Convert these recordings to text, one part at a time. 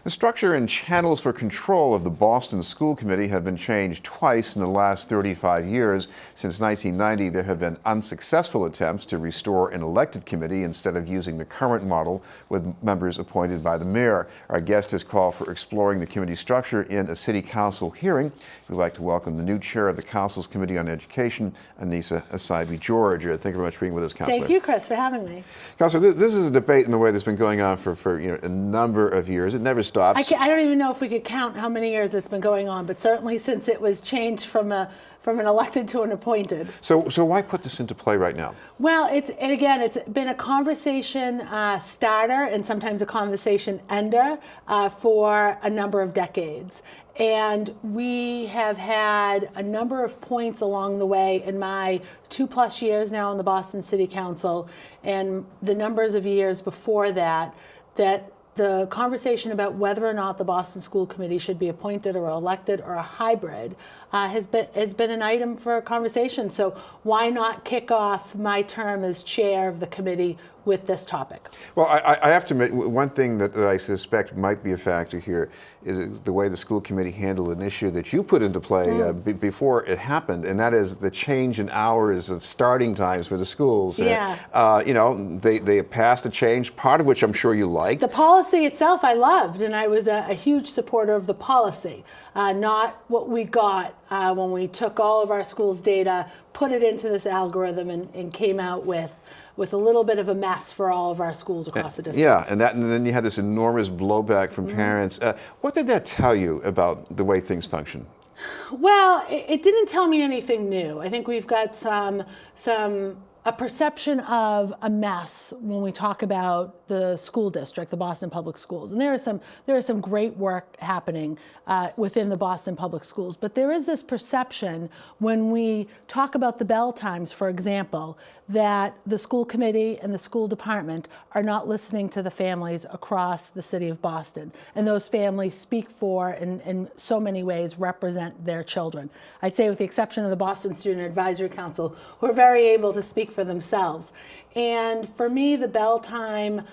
The structure and channels for control of the Boston School Committee have been changed twice in the last 35 years. Since 1990, there have been unsuccessful attempts to restore an elected committee instead of using the current model with members appointed by the mayor. Our guest has called for exploring the committee structure in a city council hearing. We'd like to welcome the new chair of the council's Committee on Education, Annissa Essaibi-George. Thank you very much for being with us, Councilor. Thank you, Chris, for having me. Councilor, this is a debate in the way that's been going on for a number of years. It never stops. I don't even know if we could count how many years it's been going on, but certainly since it was changed from an elected to an appointed. So why put this into play right now? Well, it's been a conversation starter and sometimes a conversation ender for a number of decades. And we have had a number of points along the way in my 2+ years now on the Boston City Council and the numbers of years before that, that the conversation about whether or not the Boston School Committee should be appointed or elected or a hybrid has been an item for conversation. So why not kick off my term as chair of the committee with this topic? Well, I have to admit, one thing that I suspect might be a factor here is the way the school committee handled an issue that you put into play before it happened, and that is the change in hours of starting times for the schools. Yeah. You know, they passed a change, part of which I'm sure you liked. The policy itself I loved, and I was a huge supporter of the policy, not what we got when we took all of our schools' data, put it into this algorithm, and came out with a little bit of a mess for all of our schools across the district. Yeah, and then you had this enormous blowback from parents. What did that tell you about the way things function? Well, it didn't tell me anything new. I think we've got a perception of a mess when we talk about the school district, the Boston Public Schools. And there is some great work happening within the Boston Public Schools. But there is this perception when we talk about the bell times, for example, that the school committee and the school department are not listening to the families across the city of Boston. And those families speak for, and in so many ways, represent their children. I'd say with the exception of the Boston Student Advisory Council, who are very able to speak for themselves. And for me, the bell time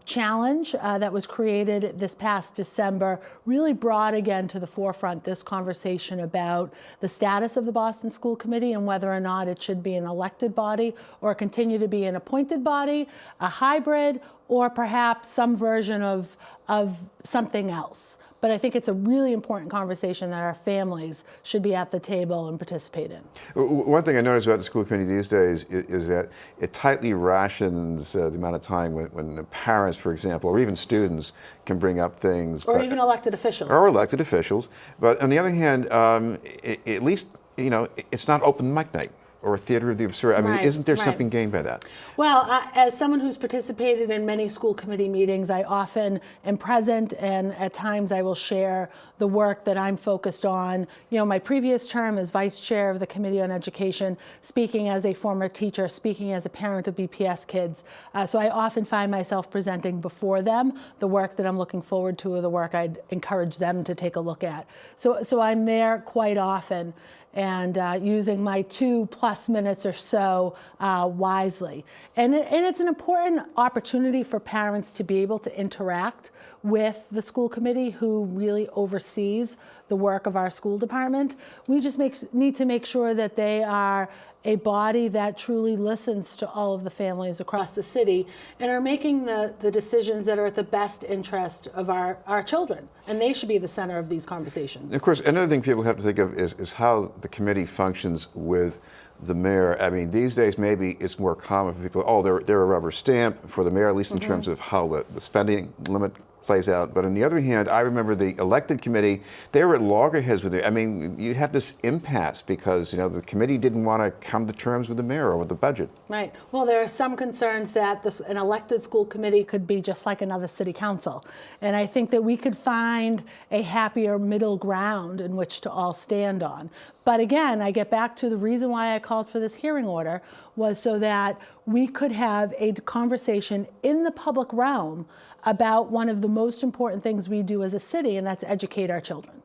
challenge that was created this past December really brought again to the forefront this conversation about the status of the Boston School Committee and whether or not it should be an elected body or continue to be an appointed body, a hybrid, or perhaps some version of something else. But I think it's a really important conversation that our families should be at the table and participate in. One thing I notice about the school committee these days is that it tightly rations the amount of time when the parents, for example, or even students can bring up things. Or even elected officials. Or elected officials. But on the other hand, at least, you know, it's not open mic night or a theater of the absurd. I mean, isn't there something gained by that? Well, as someone who's participated in many school committee meetings, I often am present, and at times I will share the work that I'm focused on. You know, my previous term as vice chair of the Committee on Education, speaking as a former teacher, speaking as a parent of BPS kids. So I often find myself presenting before them the work that I'm looking forward to, or the work I'd encourage them to take a look at. So I'm there quite often, and using my 2+ minutes or so wisely. And it's an important opportunity for parents to be able to interact with the school committee, who really oversees the work of our school department. We just need to make sure that they are a body that truly listens to all of the families across the city and are making the decisions that are at the best interest of our children. And they should be the center of these conversations. And of course, another thing people have to think of is how the committee functions with the mayor. I mean, these days maybe it's more common for people, oh, they're a rubber stamp for the mayor, at least in terms of how the spending limit plays out. But on the other hand, I remember the elected committee, they were at loggerheads with it. I mean, you have this impasse because, you know, the committee didn't want to come to terms with the mayor or with the budget. Right. Well, there are some concerns that an elected school committee could be just like another city council. And I think that we could find a happier middle ground in which to all stand on. But again, I get back to the reason why I called for this hearing order was so that we could have a conversation in the public realm about one of the most important things we do as a city, and that's educate our children.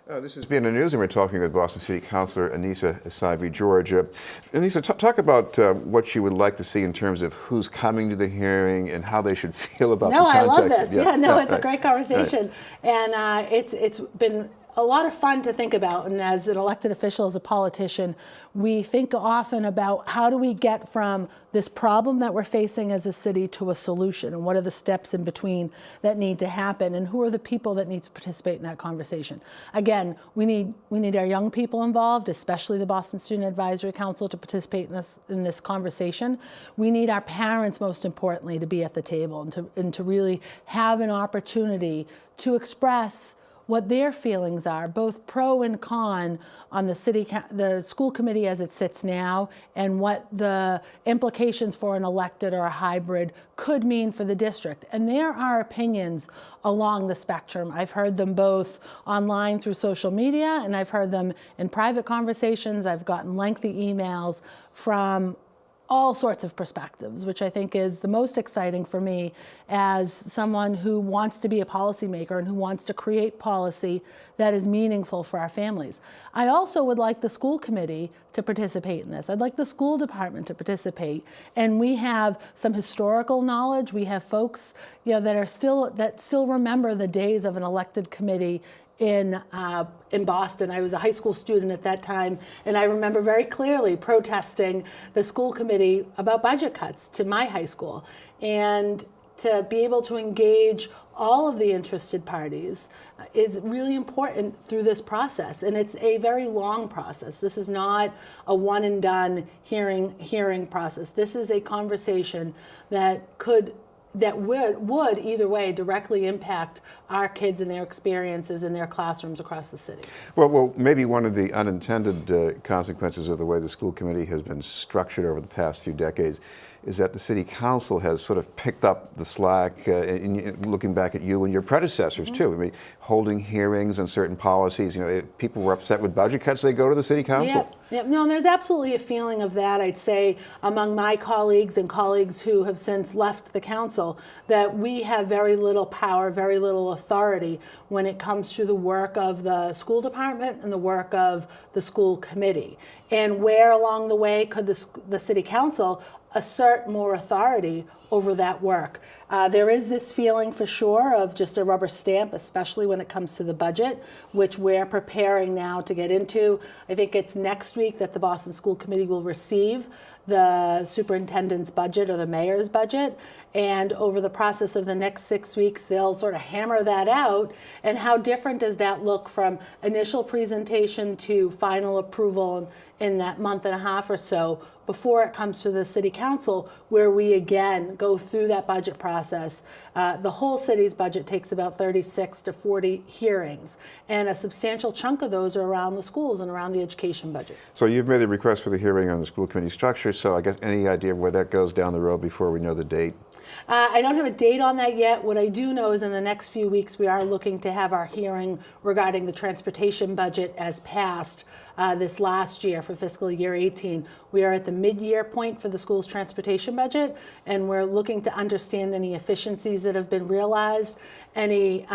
This has been the news, and we're talking with Boston City Councilor Annissa Essaibi-George. Annissa, talk about what you would like to see in terms of who's coming to the hearing and how they should feel about the context. No, I love this. It's right. a great conversation. Right. And it's been a lot of fun to think about. And as an elected official, as a politician, we think often about how do we get from this problem that we're facing as a city to a solution, and what are the steps in between that need to happen, and who are the people that need to participate in that conversation. Again, we need our young people involved, especially the Boston Student Advisory Council, to participate in this conversation. We need our parents, most importantly, to be at the table and to really have an opportunity to express what their feelings are, both pro and con, on the school committee as it sits now, and what the implications for an elected or a hybrid could mean for the district. And there are opinions along the spectrum. I've heard them both online through social media, and I've heard them in private conversations. I've gotten lengthy emails from all sorts of perspectives, which I think is the most exciting for me as someone who wants to be a policymaker and who wants to create policy that is meaningful for our families. I also would like the school committee to participate in this. I'd like the school department to participate. And we have some historical knowledge. We have folks, that still remember the days of an elected committee in Boston. I was a high school student at that time, and I remember very clearly protesting the school committee about budget cuts to my high school. And to be able to engage all of the interested parties is really important through this process, and it's a very long process. This is not a one and done hearing process. This is a conversation that would either way directly impact our kids and their experiences in their classrooms across the city. Well, maybe one of the unintended consequences of the way the school committee has been structured over the past few decades is that the city council has sort of picked up the slack, looking back at you and your predecessors too. I mean, holding hearings on certain policies. If people were upset with budget cuts, they go to the city council. Yep. No, there's absolutely a feeling of that, I'd say, among my colleagues and colleagues who have since left the council, that we have very little power, very little authority when it comes to the work of the school department and the work of the school committee. And where along the way could the city council assert more authority over that work? There is this feeling for sure of just a rubber stamp, especially when it comes to the budget, which we're preparing now to get into. I think it's next week that the Boston School Committee will receive the superintendent's budget or the mayor's budget. And over the process of the next 6 weeks, they'll sort of hammer that out. And how different does that look from initial presentation to final approval in that month and a half or so before it comes to the city council, where we again go through that budget process. The whole city's budget takes about 36 to 40 hearings, and a substantial chunk of those are around the schools and around the education budget. So you've made the request for the hearing on the school committee structure, so I guess any idea where that goes down the road before we know the date? I don't have a date on that yet. What I do know is in the next few weeks we are looking to have our hearing regarding the transportation budget as passed this last year for fiscal year 18. We are at the mid-year point for the school's transportation budget, and we're looking to understand any efficiencies that have been realized, any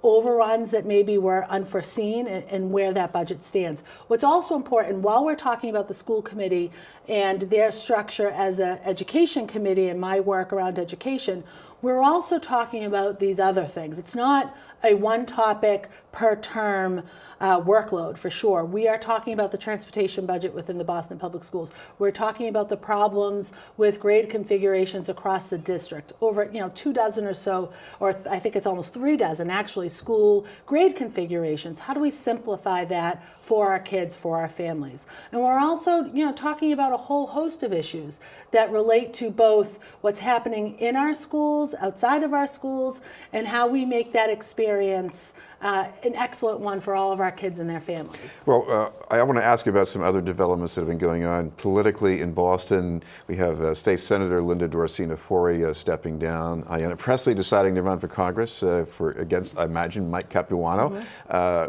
overruns that maybe were unforeseen, and where that budget stands. What's also important, while we're talking about the school committee and their structure as an education committee and my work around education, we're also talking about these other things. It's not a one topic per term workload, for sure. We are talking about the transportation budget within the Boston Public Schools. We're talking about the problems with grade configurations across the district. Over 2 dozen or so, or I think it's almost 3 dozen actually, school grade configurations. How do we simplify that for our kids, for our families? And we're also talking about a whole host of issues that relate to both what's happening in our schools, outside of our schools, and how we make that experience an excellent one for all of our kids and their families. Well, I want to ask you about some other developments that have been going on politically in Boston. We have State Senator Linda Dorsina-Forey stepping down, Ayanna Pressley deciding to run for Congress against, I imagine, Mike Capuano.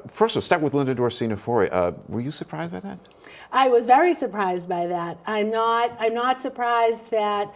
First, let's start with Linda Dorsina-Forey. Were you surprised by that? I was very surprised by that. I'm not surprised that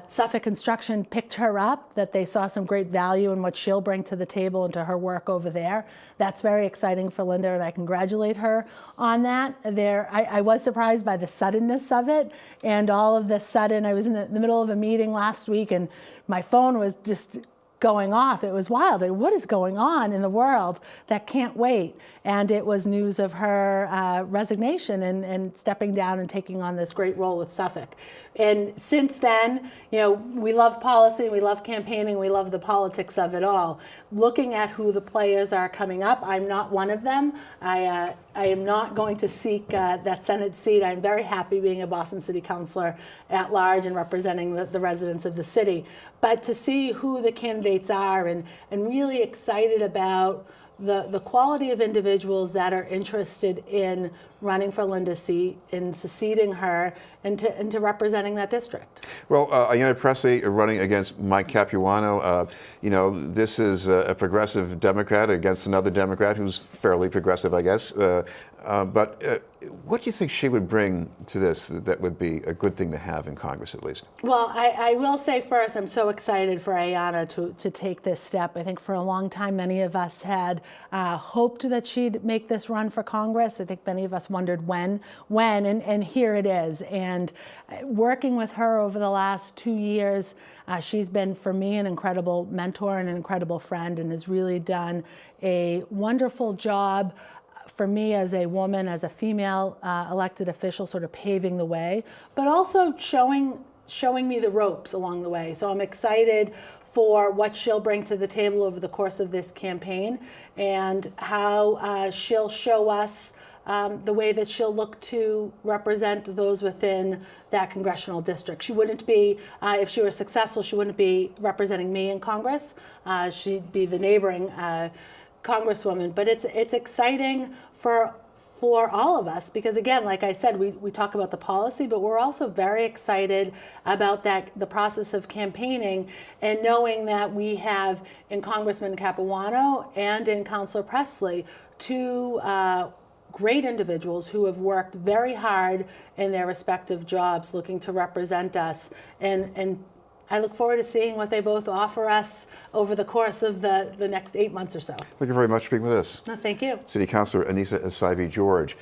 Suffolk Construction picked her up, that they saw some great value in what she'll bring to the table and to her work over there. That's very exciting for Linda, and I congratulate her on that. I was surprised by the suddenness of it, and all of the sudden, I was in the middle of a meeting last week, and my phone was just going off. It was wild. What is going on in the world that can't wait? And it was news of her resignation and stepping down and taking on this great role with Suffolk. And since then, we love policy, we love campaigning, we love the politics of it all. Looking at who the players are coming up, I'm not one of them. I am not going to seek that Senate seat. I'm very happy being a Boston City Councilor at large and representing the residents of the city. But to see who the candidates are and really excited about the quality of individuals that are interested in running for Linda's seat, in succeeding her, and to representing that district. Well, Ayanna Pressley running against Mike Capuano. This is a progressive Democrat against another Democrat who's fairly progressive, I guess. But what do you think she would bring to this that would be a good thing to have in Congress, at least? Well, I will say first, I'm so excited for Ayanna to take this step. I think for a long time, many of us had hoped that she'd make this run for Congress. I think many of us wondered when, and here it is. And working with her over the last 2 years, she's been, for me, an incredible mentor and an incredible friend, and has really done a wonderful job for me as a woman, as a female elected official, sort of paving the way, but also showing me the ropes along the way. So I'm excited for what she'll bring to the table over the course of this campaign, and how she'll show us the way that she'll look to represent those within that congressional district. She wouldn't be, if she were successful, she wouldn't be representing me in Congress. She'd be the neighboring Congresswoman. But it's exciting for all of us, because again, like I said, we talk about the policy, but we're also very excited about the process of campaigning, and knowing that we have in Congressman Capuano and in Councilor Pressley two great individuals who have worked very hard in their respective jobs looking to represent us, and I look forward to seeing what they both offer us over the course of the next 8 months or so. Thank you very much for being with us. No, thank you. City Councilor Annissa Essaibi-George.